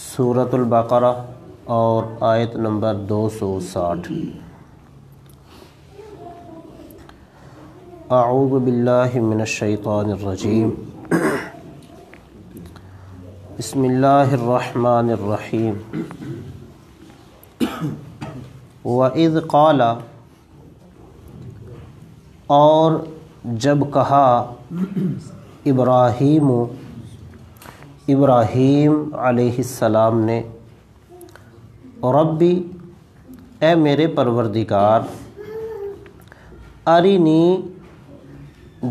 سورۃ البقرہ اور آیت نمبر 260۔ اعوذ باللہ من الشیطان الرجیم، بسم اللہ الرحمن الرحیم۔ وَإِذْ قَالَ، اور جب کہا ابراہیم علیہ السلام نے، ربی، اے میرے پروردگار، ارینی،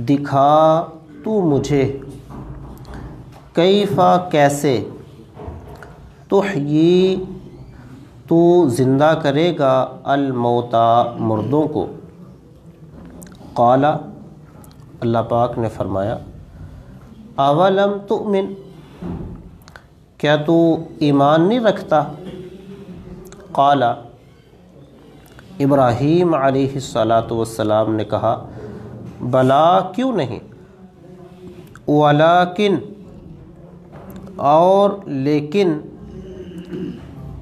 دکھا تو مجھے، کیفا، کیسے، تحیی، تو زندہ کرے گا، الموتا، مردوں کو۔ قال، اللہ پاک نے فرمایا، اولم تؤمن، کیا تو ایمان نہیں رکھتا؟ قال، ابراہیم علیہ السلام نے کہا، بلا، کیوں نہیں، ولیکن، اور لیکن،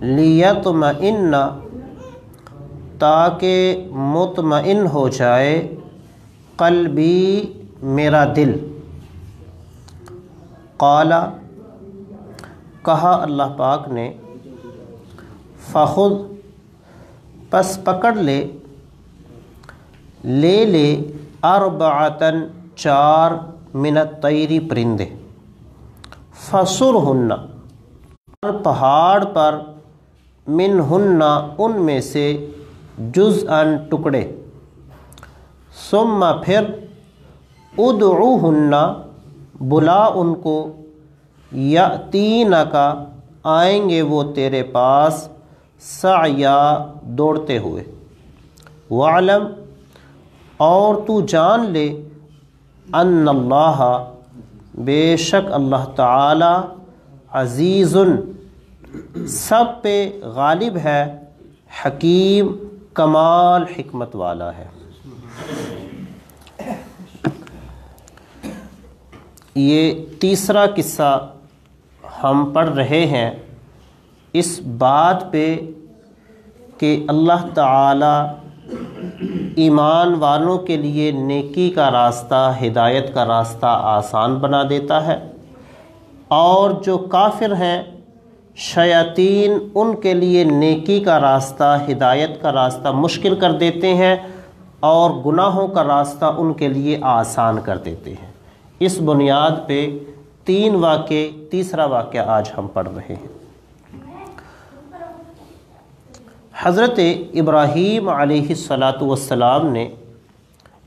لیطمئن، تاکہ مطمئن ہو جائے، قلبی، میرا دل۔ قال، کہا اللہ پاک نے، فخذ، پس پکڑ لے اربعۃ، 4 من الطیر، پرندے، فصرہن، پہاڑ پر، منہن، ان میں سے، جزءاً، ٹکڑے، ثم، پھر، ادعوہن، بلا ان کو، یأتینک، آئیں گے وہ تیرے پاس، سعیا، دوڑتے ہوئے، وعلم، اور تو جان لے، ان اللہ، بے شک اللہ تعالی، عزیز، سب پہ غالب ہے، حکیم، کمال حکمت والا ہے۔ یہ تیسرا قصہ ہم پڑھ رہے ہیں اس بات پہ کہ اللہ تعالی ایمان والوں کے لیے نیکی کا راستہ، ہدایت کا راستہ آسان بنا دیتا ہے، اور جو کافر ہیں، شیاطین، ان کے لیے نیکی کا راستہ، ہدایت کا راستہ مشکل کر دیتے ہیں، اور گناہوں کا راستہ ان کے لیے آسان کر دیتے ہیں۔ اس بنیاد پہ 3 واقعے، تیسرا واقعہ آج ہم پڑھ رہے ہیں۔ حضرت ابراہیم علیہ السلام نے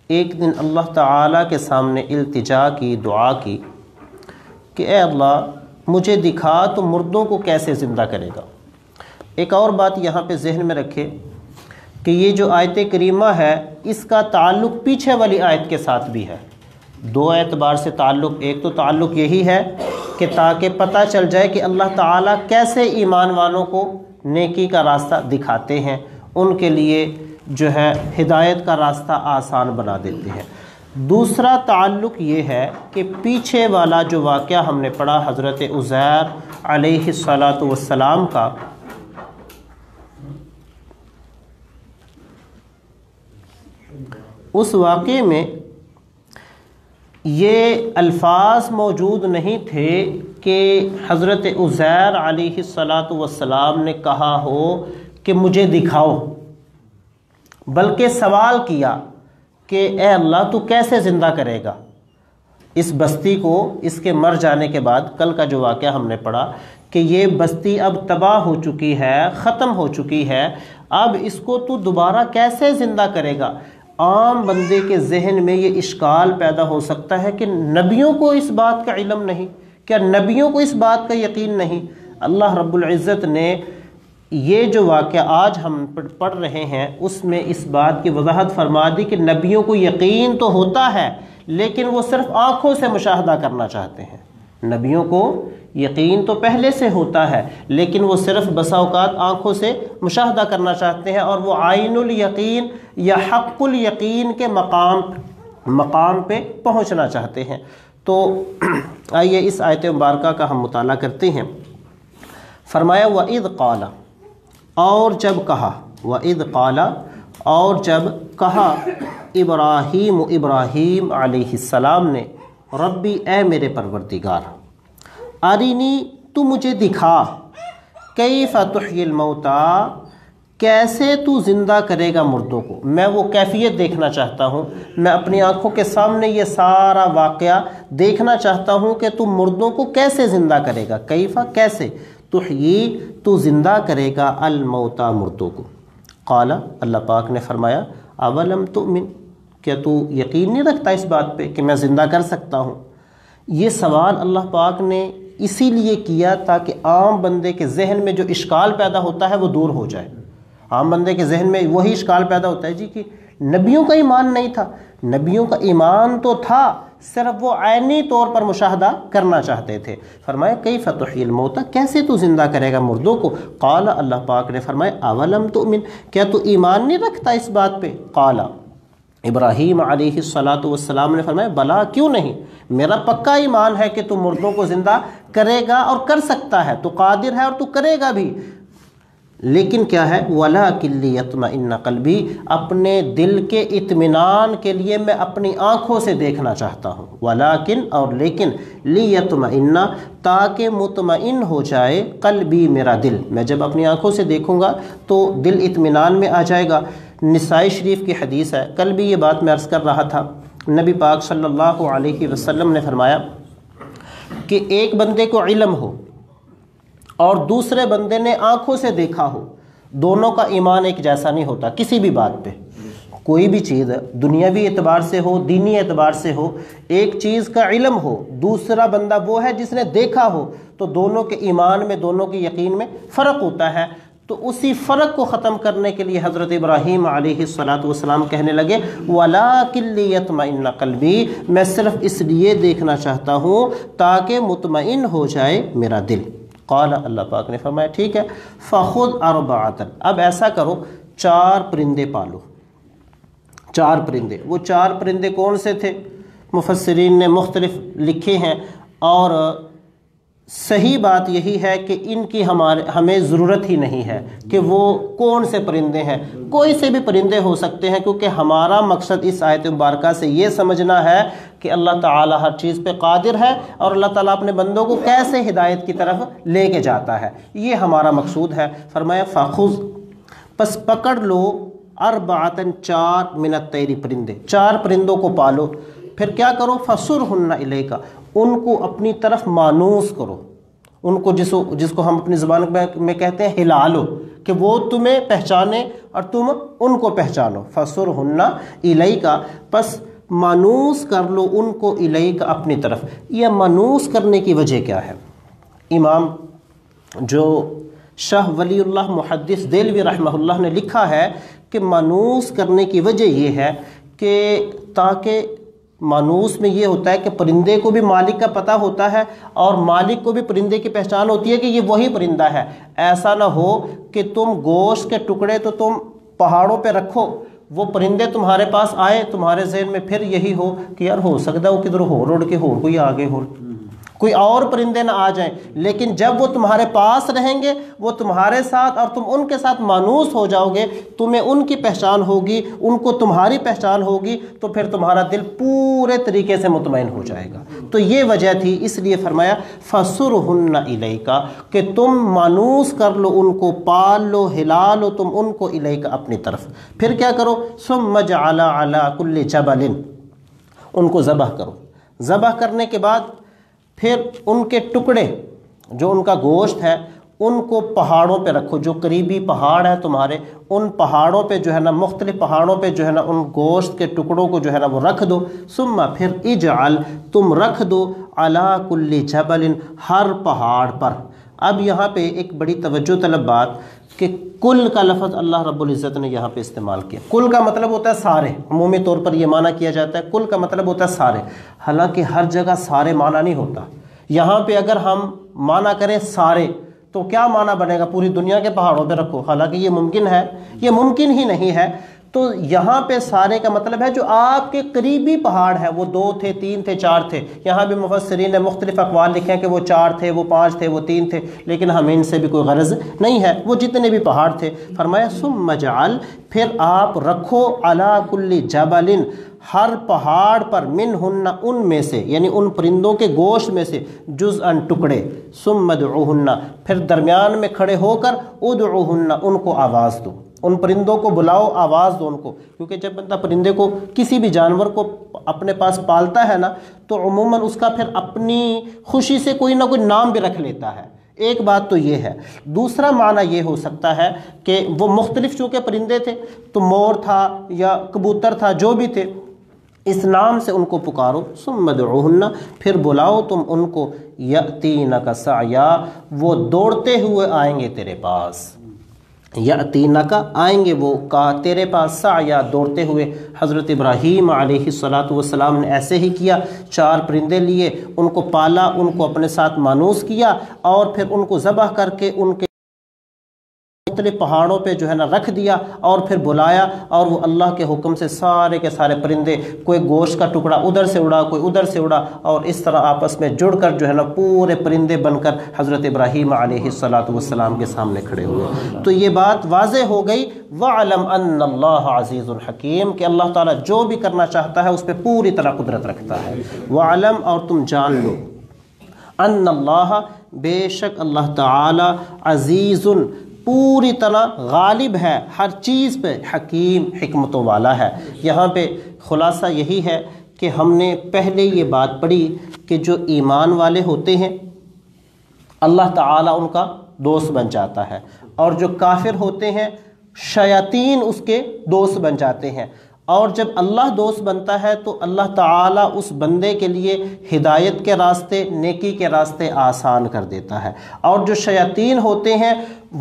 ایک دن اللہ تعالیٰ کے سامنے التجا کی، دعا کی کہ اے اللہ، مجھے دکھا تو مردوں کو کیسے زندہ کرے گا۔ ایک اور بات یہاں پہ ذہن میں رکھے کہ یہ جو آیت کریمہ ہے، اس کا تعلق پیچھے والی آیت کے ساتھ بھی ہے۔ 2 اعتبار سے تعلق، ایک تو تعلق یہی ہے کہ تاکہ پتہ چل جائے کہ اللہ تعالیٰ کیسے ایمان والوں کو نیکی کا راستہ دکھاتے ہیں، ان کے لیے جو ہے ہدایت کا راستہ آسان بنا دیتے ہیں۔ دوسرا تعلق یہ ہے کہ پیچھے والا جو واقعہ ہم نے پڑھا حضرت عزیر علیہ السلام کا، اس واقعے میں یہ الفاظ موجود نہیں تھے کہ حضرت عزیر علیہ السلام نے کہا ہو کہ مجھے دکھاؤ، بلکہ سوال کیا کہ اے اللہ، تو کیسے زندہ کرے گا اس بستی کو، اس کے مر جانے کے بعد۔ کل کا جو واقعہ ہم نے پڑھا کہ یہ بستی اب تباہ ہو چکی ہے، ختم ہو چکی ہے، اب اس کو تو دوبارہ کیسے زندہ کرے گا۔ عام بندے کے ذہن میں یہ اشکال پیدا ہو سکتا ہے کہ نبیوں کو اس بات کا علم نہیں، کیا نبیوں کو اس بات کا یقین نہیں؟ اللہ رب العزت نے یہ جو واقعہ آج ہم پڑھ رہے ہیں، اس میں اس بات کی وضاحت فرما دی کہ نبیوں کو یقین تو ہوتا ہے، لیکن وہ صرف آنکھوں سے مشاہدہ کرنا چاہتے ہیں۔ نبیوں کو یقین تو پہلے سے ہوتا ہے، لیکن وہ صرف بسا اوقات آنکھوں سے مشاہدہ کرنا چاہتے ہیں، اور وہ عین الیقین یا حق الیقین کے مقام پہ پہنچنا چاہتے ہیں۔ تو آئیے اس آیت مبارکہ کا ہم مطالعہ کرتے ہیں۔ فرمایا وَإِذْ قَالَ، اور جب کہا، وَإِذْ قَالَ، اور جب کہا ابراہیم ابراہیم علیہ السلام نے، ربی اے میرے پروردگار، ارینی تو مجھے دکھا، کیف تحیی الموتیٰ، کیسے تو زندہ کرے گا مردوں کو، میں وہ کیفیت دیکھنا چاہتا ہوں، میں اپنی آنکھوں کے سامنے یہ سارا واقعہ دیکھنا چاہتا ہوں کہ تو مردوں کو کیسے زندہ کرے گا، کیفا کیسے، تحیی تو زندہ کرے گا، الموتیٰ مردوں کو۔ قال، اللہ پاک نے فرمایا اولم تؤمن، کیا تو یقین نہیں رکھتا اس بات پہ کہ میں زندہ کر سکتا ہوں؟ یہ سوال اللہ پاک نے اسی لیے کیا تاکہ عام بندے کے ذہن میں جو اشکال پیدا ہوتا ہے وہ دور ہو جائے۔ عام بندے کے ذہن میں وہی اشکال پیدا ہوتا ہے جی کہ نبیوں کا ایمان نہیں تھا، نبیوں کا ایمان تو تھا، صرف وہ عینی طور پر مشاہدہ کرنا چاہتے تھے۔ فرمایا کیف تحیی الموتیٰ، کیسے تو زندہ کرے گا مردوں کو؟ قال، اللہ پاک نے فرمایا اولم تؤمن، کیا تو ایمان نہیں رکھتا اس بات پہ؟ قال، ابراہیم علیہ السلام نے فرمایا بلا، کیوں نہیں، میرا پکا ایمان ہے کہ تو مردوں کو زندہ کرے گا اور کر سکتا ہے، تو قادر ہے اور تو کرے گا بھی، لیکن کیا ہے، وَلَٰكِن لِيَطْمَئِنَّ قَلْبِي، اپنے دل کے اطمینان کے لیے میں اپنی آنکھوں سے دیکھنا چاہتا ہوں، وَلَٰكِن اور لیکن، لِيَطْمَئِنَّ تاکہ مطمئن ہو جائے، قلبی میرا دل، میں جب اپنی آنکھوں سے دیکھوں گا تو دل اطمینان میں آ جائے گا۔ نسائی شریف کی حدیث ہے، کل بھی یہ بات میں عرض کر رہا تھا، نبی پاک صلی اللہ علیہ وسلم نے فرمایا کہ ایک بندے کو علم ہو اور دوسرے بندے نے آنکھوں سے دیکھا ہو، دونوں کا ایمان ایک جیسا نہیں ہوتا کسی بھی بات پہ، کوئی بھی چیز دنیاوی اعتبار سے ہو، دینی اعتبار سے ہو، ایک چیز کا علم ہو، دوسرا بندہ وہ ہے جس نے دیکھا ہو، تو دونوں کے ایمان میں، دونوں کے یقین میں فرق ہوتا ہے۔ تو اسی فرق کو ختم کرنے کے لیے حضرت ابراہیم علیہ السلام کہنے لگے وَلَٰكِن لِيَطْمَئِنَّ قَلْبِي، میں صرف اس لیے دیکھنا چاہتا ہوں تاکہ مطمئن ہو جائے میرا دل۔ قال، اللہ پاک نے فرمایا ٹھیک ہے، فَخُذْ أَرْبَعَةً، اب ایسا کرو 4 پرندے پالو، 4 پرندے۔ وہ 4 پرندے کون سے تھے؟ مفسرین نے مختلف لکھے ہیں، اور صحیح بات یہی ہے کہ ان کی ہمیں ضرورت ہی نہیں ہے کہ وہ کون سے پرندے ہیں، کوئی سے بھی پرندے ہو سکتے ہیں، کیونکہ ہمارا مقصد اس آیت مبارکہ سے یہ سمجھنا ہے کہ اللہ تعالی ہر چیز پہ قادر ہے اور اللہ تعالیٰ اپنے بندوں کو کیسے ہدایت کی طرف لے کے جاتا ہے، یہ ہمارا مقصود ہے۔ فرمایا فَخُذْ، پس پکڑ لو، 4 4 من الطیر، پرندے، 4 پرندوں کو پالو، پھر کیا کرو، فَصُرْهُنَّ إِلَيْكَ، ان کو اپنی طرف مانوس کرو، ان کو جس کو ہم اپنی زبان میں کہتے ہیں ہلا لو، کہ وہ تمہیں پہچانے اور تم ان کو پہچانو۔ فَصُرْهُنَّ إِلَيْكَ، پس مانوس کر لو ان کو، الیک اپنی طرف۔ یہ مانوس کرنے کی وجہ کیا ہے؟ امام جو شاہ ولی اللہ محدث دہلوی رحمہ اللہ نے لکھا ہے کہ مانوس کرنے کی وجہ یہ ہے کہ تاکہ مانوس میں یہ ہوتا ہے کہ پرندے کو بھی مالک کا پتہ ہوتا ہے اور مالک کو بھی پرندے کی پہچان ہوتی ہے کہ یہ وہی پرندہ ہے۔ ایسا نہ ہو کہ تم گوشت کے ٹکڑے تو تم پہاڑوں پہ رکھو، وہ پرندے تمہارے پاس آئے، تمہارے ذہن میں پھر یہی ہو کہ یار ہو سکتا ہے وہ کدھر ہو اڑ کے ہو کوئی آگے ہو، کوئی اور پرندے نہ آ جائیں، لیکن جب وہ تمہارے پاس رہیں گے، وہ تمہارے ساتھ اور تم ان کے ساتھ مانوس ہو جاؤ گے، تمہیں ان کی پہچان ہوگی، ان کو تمہاری پہچان ہوگی، تو پھر تمہارا دل پورے طریقے سے مطمئن ہو جائے گا۔ تو یہ وجہ تھی، اس لیے فرمایا فَصُرْهُنَّ إِلَيْكَ، کہ تم مانوس کر لو ان کو، پال لو، ہلا لو تم ان کو، إِلَيْكَ اپنی طرف۔ پھر کیا کرو، ثُمَّ جَعَلَ عَلَى كُلِّ جَبَلٍ، ان کو ذبح کرو، ذبح کرنے کے بعد پھر ان کے ٹکڑے، جو ان کا گوشت ہے، ان کو پہاڑوں پہ رکھو، جو قریبی پہاڑ ہے تمہارے، ان پہاڑوں پہ جو ہے نا، مختلف پہاڑوں پہ جو ہے نا، ان گوشت کے ٹکڑوں کو جو ہے نا وہ رکھ دو۔ ثم پھر اجعل، تم رکھ دو، علی کل جبل، ہر پہاڑ پر۔ اب یہاں پہ ایک بڑی توجہ طلب بات کہ کل کا لفظ اللہ رب العزت نے یہاں پہ استعمال کیا۔ کل کا مطلب ہوتا ہے سارے، عمومی طور پر یہ معنی کیا جاتا ہے، کل کا مطلب ہوتا ہے سارے، حالانکہ ہر جگہ سارے معنی نہیں ہوتا۔ یہاں پہ اگر ہم معنی کریں سارے تو کیا معنی بنے گا، پوری دنیا کے پہاڑوں پہ رکھو، حالانکہ یہ ممکن ہے، یہ ممکن ہی نہیں ہے۔ تو یہاں پہ سارے کا مطلب ہے جو آپ کے قریبی پہاڑ ہیں، وہ 2 تھے، 3 تھے، 4 تھے. یہاں بھی مفسرین نے مختلف اقوال لکھے ہیں کہ وہ 4 تھے، وہ 5 تھے، وہ 3 تھے، لیکن ہمیں ان سے بھی کوئی غرض نہیں ہے، وہ جتنے بھی پہاڑ تھے. فرمایا ثم اجعل، پھر آپ رکھو علی کل جبل، ہر پہاڑ پر منہن، ان میں سے یعنی ان پرندوں کے گوشت میں سے، جزءاً ٹکڑے. ثم ادعوہن، پھر درمیان میں کھڑے ہو کر ادعوہن، ان کو آواز دو، ان پرندوں کو بلاؤ، آواز دو ان کو. کیونکہ جب بندہ پرندے کو، کسی بھی جانور کو اپنے پاس پالتا ہے نا، تو عموماً اس کا پھر اپنی خوشی سے کوئی نہ کوئی نام بھی رکھ لیتا ہے. ایک بات تو یہ ہے. دوسرا معنی یہ ہو سکتا ہے کہ وہ مختلف چونکہ پرندے تھے، تو مور تھا یا کبوتر تھا، جو بھی تھے، اس نام سے ان کو پکارو. ثم ادعوہن، پھر بلاؤ تم ان کو، یأتینک سعیا، وہ دوڑتے ہوئے آئیں گے تیرے پاس. یأتینک، آئیں گے وہ کا تیرے پاس، سعیا، دوڑتے ہوئے. حضرت ابراہیم علیہ السلام نے ایسے ہی کیا، 4 پرندے لیے، ان کو پالا، ان کو اپنے ساتھ مانوس کیا، اور پھر ان کو ذبح کر کے ان کے مختلف پہاڑوں پہ جو ہے نا رکھ دیا، اور پھر بلایا، اور وہ اللہ کے حکم سے سارے کے سارے پرندے، کوئی گوشت کا ٹکڑا ادھر سے اڑا، کوئی ادھر سے اڑا، اور اس طرح آپس میں جڑ کر جو ہے نا پورے پرندے بن کر حضرت ابراہیم علیہ السلام کے سامنے کھڑے ہوئے. تو یہ بات واضح ہو گئی، وَعْلَمْ أَنَّ اللَّهَ عَزِيزٌ حَكِيمٌ، کہ اللہ تعالیٰ جو بھی کرنا چاہتا ہے اس پہ پوری طرح قدرت رکھتا ہے. وَعْلَمْ، اور تم جان لو، ان اللہ، بے شک اللہ تعالی، عزیز، پوری طرح غالب ہے ہر چیز پہ، حکیم، حکمتوں والا ہے. یہاں پہ خلاصہ یہی ہے کہ ہم نے پہلے یہ بات پڑھی کہ جو ایمان والے ہوتے ہیں اللہ تعالیٰ ان کا دوست بن جاتا ہے، اور جو کافر ہوتے ہیں شیاطین اس کے دوست بن جاتے ہیں. اور جب اللہ دوست بنتا ہے تو اللہ تعالیٰ اس بندے کے لیے ہدایت کے راستے، نیکی کے راستے آسان کر دیتا ہے. اور جو شیاطین ہوتے ہیں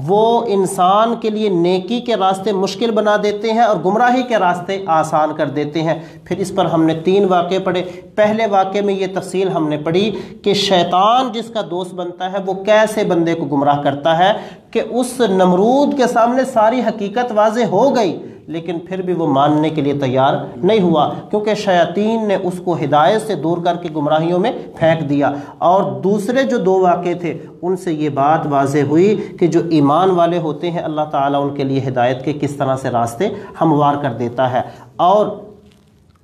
وہ انسان کے لیے نیکی کے راستے مشکل بنا دیتے ہیں اور گمراہی کے راستے آسان کر دیتے ہیں. پھر اس پر ہم نے 3 واقعے پڑھے. پہلے واقعے میں یہ تفصیل ہم نے پڑھی کہ شیطان جس کا دوست بنتا ہے وہ کیسے بندے کو گمراہ کرتا ہے، کہ اس نمرود کے سامنے ساری حقیقت واضح ہو گئی، لیکن پھر بھی وہ ماننے کے لیے تیار نہیں ہوا، کیونکہ شیاطین نے اس کو ہدایت سے دور کر کے گمراہیوں میں پھینک دیا. اور دوسرے جو 2 واقعے تھے ان سے یہ بات واضح ہوئی کہ جو ایمان والے ہوتے ہیں اللہ تعالیٰ ان کے لیے ہدایت کے کس طرح سے راستے ہموار کر دیتا ہے. اور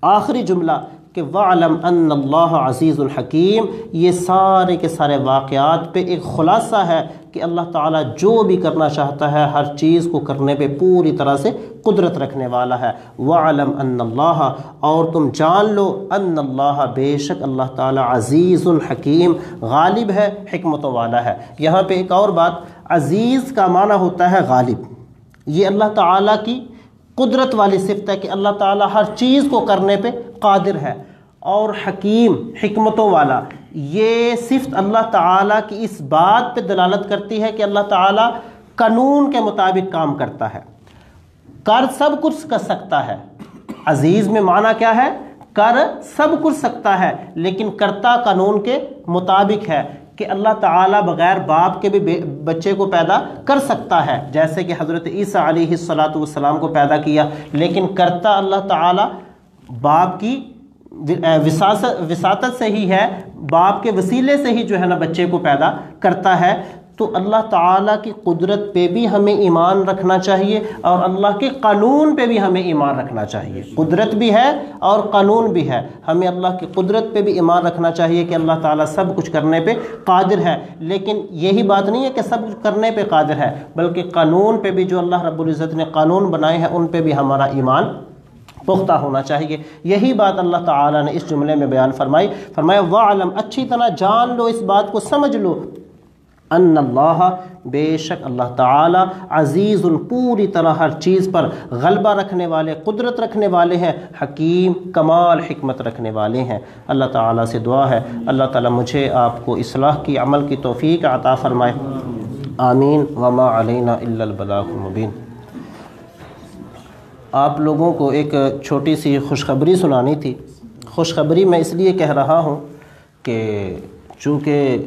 آخری جملہ کہ وَعْلَمْ أَنَّ اللَّهَ عَزِيزٌ حَكِيمٌ، یہ سارے کے سارے واقعات پہ ایک خلاصہ ہے کہ اللہ تعالیٰ جو بھی کرنا چاہتا ہے ہر چیز کو کرنے پہ پوری طرح سے قدرت رکھنے والا ہے. وَعْلَمْ أَنَّ اللَّهَ، اور تم جان لو، أَنَّ اللَّهَ، بے شک اللہ تعالیٰ، عزیز حکیم، غالب ہے، حکمتوں والا ہے. یہاں پہ ایک اور بات، عزیز کا معنی ہوتا ہے غالب. یہ اللہ تعالیٰ کی قدرت والی صفت ہے کہ اللہ تعالیٰ ہر چیز کو کرنے پہ قادر ہے. اور حکیم، حکمتوں والا، یہ صفت اللہ تعالیٰ کی اس بات پہ دلالت کرتی ہے کہ اللہ تعالیٰ قانون کے مطابق کام کرتا ہے، کر سب کچھ کر سکتا ہے. عزیز میں معنی کیا ہے؟ کر سب کچھ سکتا ہے، لیکن کرتا قانون کے مطابق ہے. کہ اللہ تعالیٰ بغیر باپ کے بھی بچے کو پیدا کر سکتا ہے، جیسے کہ حضرت عیسیٰ علیہ السلام کو پیدا کیا، لیکن کرتا اللہ تعالیٰ باپ کی وساطت سے ہی ہے، باپ کے وسیلے سے ہی جو ہے نا بچے کو پیدا کرتا ہے. تو اللہ تعالیٰ کی قدرت پہ بھی ہمیں ایمان رکھنا چاہیے، اور اللہ کے قانون پہ بھی ہمیں ایمان رکھنا چاہیے. قدرت بھی ہے اور قانون بھی ہے. ہمیں اللہ کی قدرت پہ بھی ایمان رکھنا چاہیے کہ اللہ تعالیٰ سب کچھ کرنے پہ قادر ہے، لیکن یہی بات نہیں ہے کہ سب کچھ کرنے پہ قادر ہے، بلکہ قانون پہ بھی جو اللہ رب العزت نے قانون بنائے ہیں ان پہ بھی ہمارا ایمان پختہ ہونا چاہیے. یہی بات اللہ تعالیٰ نے اس جملے میں بیان فرمائی. فرمایا وَعْلَمْ، اچھی طرح جان لو، اس بات کو سمجھ لو، ان اللہ، بے شک اللہ تعالی، عزیز، پوری طرح ہر چیز پر غلبہ رکھنے والے، قدرت رکھنے والے ہیں، حکیم، کمال حکمت رکھنے والے ہیں. اللہ تعالیٰ سے دعا ہے اللہ تعالیٰ مجھے آپ کو اصلاح کی، عمل کی توفیق عطا فرمائے. آمین. وما علینا الا البلاغ المبین. آپ لوگوں کو ایک چھوٹی سی خوشخبری سنانی تھی. خوشخبری میں اس لیے کہہ رہا ہوں کہ چونکہ